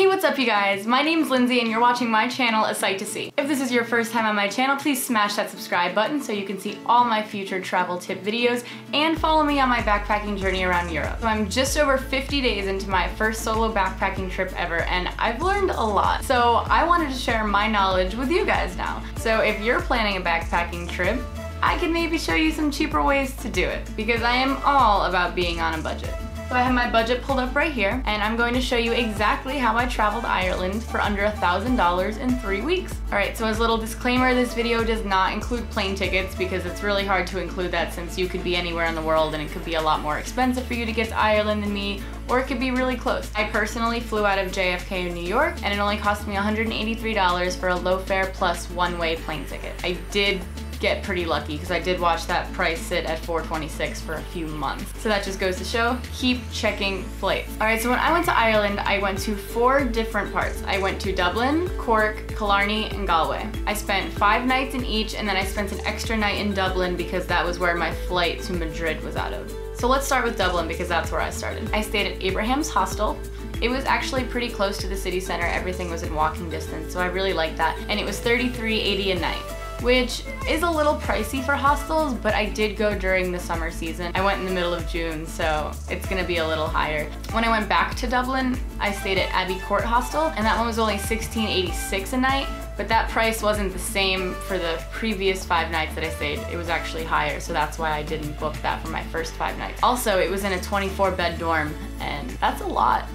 Hey, what's up you guys? My name's Lindsay and you're watching my channel, A Sight to See. If this is your first time on my channel, please smash that subscribe button so you can see all my future travel tip videos and follow me on my backpacking journey around Europe. So I'm just over 50 days into my first solo backpacking trip ever and I've learned a lot. So I wanted to share my knowledge with you guys now. So if you're planning a backpacking trip, I can maybe show you some cheaper ways to do it because I am all about being on a budget. So I have my budget pulled up right here, and I'm going to show you exactly how I traveled Ireland for under $1,000 in 3 weeks. Alright, so as a little disclaimer, this video does not include plane tickets because it's really hard to include that since you could be anywhere in the world and it could be a lot more expensive for you to get to Ireland than me, or it could be really close. I personally flew out of JFK in New York, and it only cost me $183 for a low fare plus one-way plane ticket. I did get pretty lucky because I did watch that price sit at $426 for a few months. So that just goes to show, keep checking flights. Alright, so when I went to Ireland, I went to 4 different parts. I went to Dublin, Cork, Killarney, and Galway. I spent 5 nights in each, and then I spent an extra night in Dublin because that was where my flight to Madrid was out of. So let's start with Dublin because that's where I started. I stayed at Abraham's Hostel. It was actually pretty close to the city center. Everything was in walking distance, so I really liked that. And it was $33.80 a night, which is a little pricey for hostels, but I did go during the summer season. I went in the middle of June, so it's gonna be a little higher. When I went back to Dublin, I stayed at Abbey Court Hostel, and that one was only $16.86 a night, but that price wasn't the same for the previous 5 nights that I stayed. It was actually higher, so that's why I didn't book that for my first 5 nights. Also, it was in a 24-bed dorm, and that's a lot.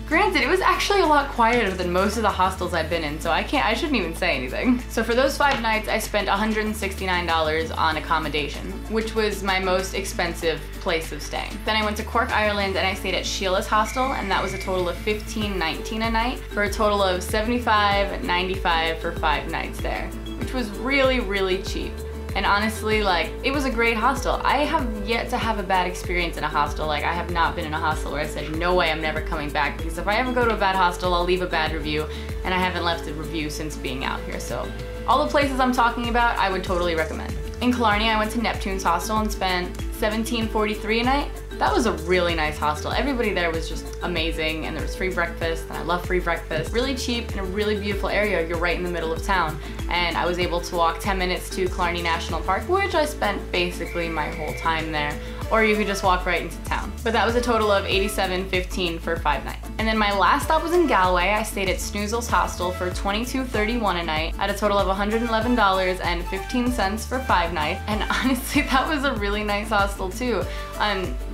Granted, it was actually a lot quieter than most of the hostels I've been in, so I shouldn't even say anything. So for those 5 nights, I spent $169 on accommodation, which was my most expensive place of staying. Then I went to Cork, Ireland, and I stayed at Sheila's Hostel, and that was a total of $15.19 a night, for a total of $75.95 for 5 nights there, which was really, really cheap. And honestly, like, it was a great hostel. I have yet to have a bad experience in a hostel. Like, I have not been in a hostel where I said, no way, I'm never coming back, because if I ever go to a bad hostel, I'll leave a bad review, and I haven't left a review since being out here. So all the places I'm talking about, I would totally recommend. In Killarney, I went to Neptune's Hostel and spent $17.43 a night. That was a really nice hostel. Everybody there was just amazing, and there was free breakfast, and I love free breakfast. Really cheap in a really beautiful area. You're right in the middle of town. And I was able to walk 10 minutes to Killarney National Park, which I spent basically my whole time there. Or you could just walk right into town. But that was a total of $87.15 for 5 nights. And then my last stop was in Galway. I stayed at Snoozle's Hostel for $22.31 a night at a total of $111.15 for 5 nights. And honestly, that was a really nice hostel too.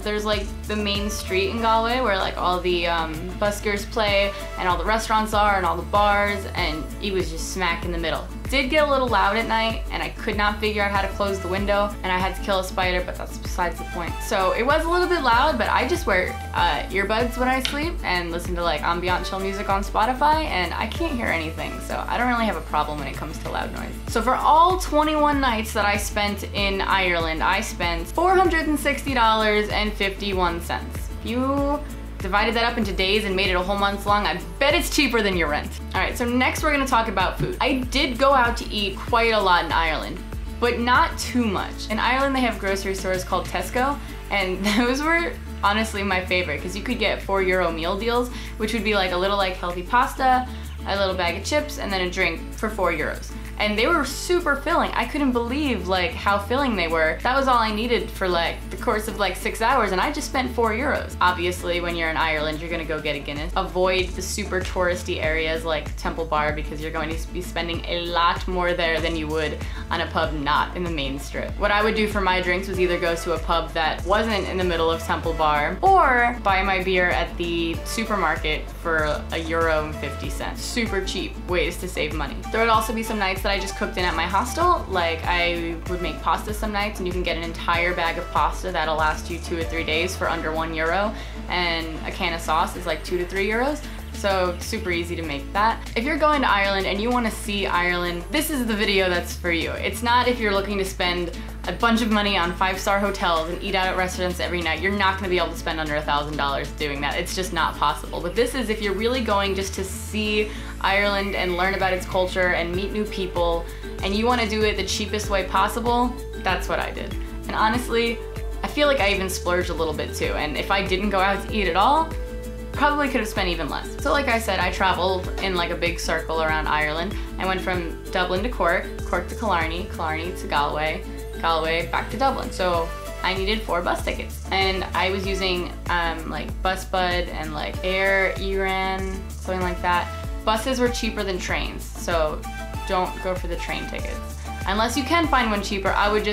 There's like the main street in Galway where like all the buskers play and all the restaurants are and all the bars, and it was just smack in the middle. Did get a little loud at night, and I could not figure out how to close the window, and I had to kill a spider, but that's besides the point. So it was a little bit loud, but I just wear earbuds when I sleep and listen to like ambient chill music on Spotify, and I can't hear anything, so I don't really have a problem when it comes to loud noise. So for all 21 nights that I spent in Ireland, I spent $460.51. You divided that up into days and made it a whole month long, I bet it's cheaper than your rent. Alright, so next we're gonna talk about food. I did go out to eat quite a lot in Ireland, but not too much. In Ireland they have grocery stores called Tesco, and those were honestly my favorite because you could get €4 meal deals, which would be like a little like healthy pasta, a little bag of chips, and then a drink for €4. And they were super filling. I couldn't believe like how filling they were. That was all I needed for like the course of like 6 hours, and I just spent €4. Obviously, when you're in Ireland, you're gonna go get a Guinness. Avoid the super touristy areas like Temple Bar because you're going to be spending a lot more there than you would on a pub not in the main strip. What I would do for my drinks was either go to a pub that wasn't in the middle of Temple Bar or buy my beer at the supermarket for €1.50. Super cheap ways to save money. There would also be some nights that I just cooked in at my hostel. Like I would make pasta some nights, and you can get an entire bag of pasta that'll last you 2 or 3 days for under €1, and a can of sauce is like €2 to €3. So super easy to make that. If you're going to Ireland and you want to see Ireland, this is the video that's for you. It's not if you're looking to spend a bunch of money on 5-star hotels and eat out at restaurants every night. You're not going to be able to spend under $1,000 doing that. It's just not possible. But this is if you're really going just to see Ireland and learn about its culture and meet new people, and you want to do it the cheapest way possible, that's what I did. And honestly, I feel like I even splurged a little bit too. And if I didn't go out to eat at all, probably could have spent even less. So like I said, I traveled in like a big circle around Ireland. I went from Dublin to Cork, Cork to Killarney, Killarney to Galway, Galway back to Dublin. So I needed 4 bus tickets, and I was using like BusBud and like Air, Iran, something like that. Buses were cheaper than trains, so don't go for the train tickets. Unless you can find one cheaper, I would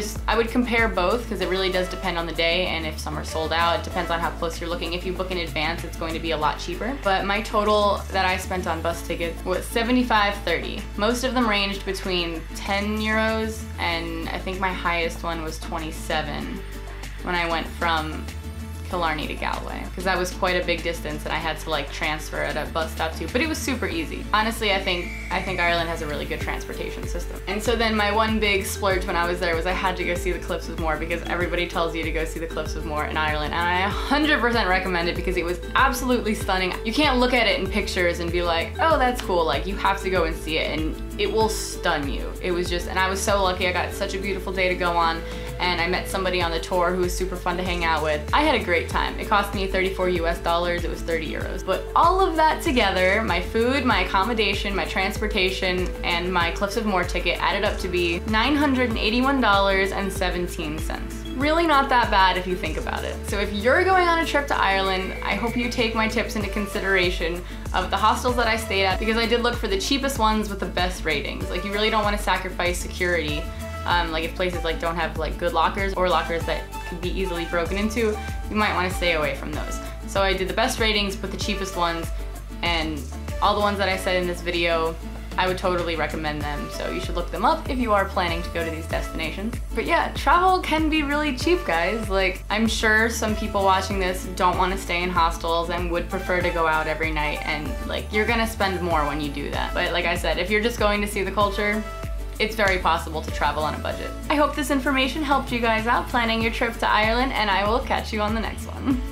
compare both, because it really does depend on the day, and if some are sold out, it depends on how close you're looking. If you book in advance, it's going to be a lot cheaper. But my total that I spent on bus tickets was 75.30. Most of them ranged between 10 euros, and I think my highest one was 27 when I went from Killarney to Galway, because that was quite a big distance and I had to like transfer at a bus stop too, but it was super easy. Honestly, I think Ireland has a really good transportation system. And so then my one big splurge when I was there was I had to go see the Cliffs of Moher, because everybody tells you to go see the Cliffs of Moher in Ireland, and I 100% recommend it because it was absolutely stunning. You can't look at it in pictures and be like, oh, that's cool. Like, you have to go and see it, and it will stun you. It was just, and I was so lucky. I got such a beautiful day to go on, and I met somebody on the tour who was super fun to hang out with. I had a great time. It cost me 34 US dollars, it was 30 euros. But all of that together, my food, my accommodation, my transportation, and my Cliffs of Moher ticket added up to be $981.17. Really not that bad if you think about it. So if you're going on a trip to Ireland, I hope you take my tips into consideration of the hostels that I stayed at, because I did look for the cheapest ones with the best ratings. Like, you really don't want to sacrifice security. Like, if places like don't have like good lockers or lockers that could be easily broken into, you might want to stay away from those. So I did the best ratings with the cheapest ones, and all the ones that I said in this video, I would totally recommend them. So you should look them up if you are planning to go to these destinations. But yeah, travel can be really cheap, guys. Like, I'm sure some people watching this don't want to stay in hostels and would prefer to go out every night, and like, you're gonna spend more when you do that. But like I said, if you're just going to see the culture, it's very possible to travel on a budget. I hope this information helped you guys out planning your trip to Ireland, and I will catch you on the next one.